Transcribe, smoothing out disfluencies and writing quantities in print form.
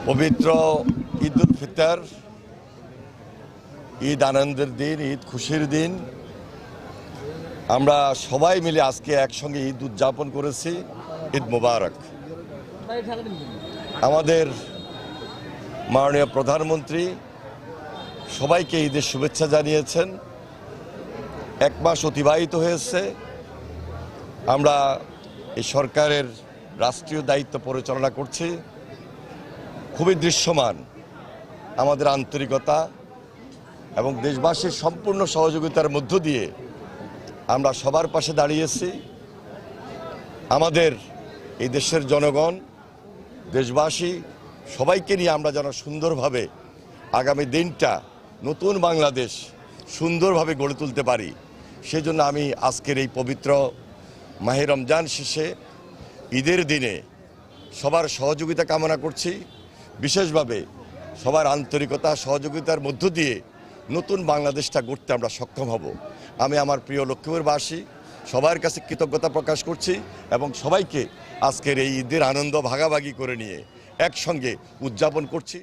পবিত্র ঈদ উল ফিতর, ঈদ আনন্দের দিন, ঈদ খুশির দিন। আমরা সবাই মিলে আজকে একসঙ্গে ঈদ উদযাপন করেছি। ঈদ মুবারক। আমাদের মাননীয় প্রধানমন্ত্রী সবাইকে ঈদের শুভেচ্ছা জানিয়েছেন। এক মাস অতিবাহিত হয়েছে। আমরা এই সরকারের রাষ্ট্রীয় দায়িত্ব পরিচালনা করছি। খুবই দৃশ্যমান আমাদের আন্তরিকতা এবং দেশবাসীর সম্পূর্ণ সহযোগিতার মধ্য দিয়ে আমরা সবার পাশে দাঁড়িয়েছি। আমাদের এই দেশের জনগণ, দেশবাসী সবাইকে নিয়ে আমরা যেন সুন্দরভাবে আগামী দিনটা নতুন বাংলাদেশ সুন্দরভাবে গড়ে তুলতে পারি, সেজন্য আমি আজকের এই পবিত্র মাহে রমজান শেষে ঈদের দিনে সবার সহযোগিতা কামনা করছি। বিশেষভাবে সবার আন্তরিকতা সহযোগিতার মধ্য দিয়ে নতুন বাংলাদেশটা গড়তে আমরা সক্ষম হব। আমি আমার প্রিয় লক্ষ্মীপুরবাসী সবার কাছে কৃতজ্ঞতা প্রকাশ করছি এবং সবাইকে আজকের এই ঈদের আনন্দ ভাগাভাগি করে নিয়ে একসঙ্গে উদযাপন করছি।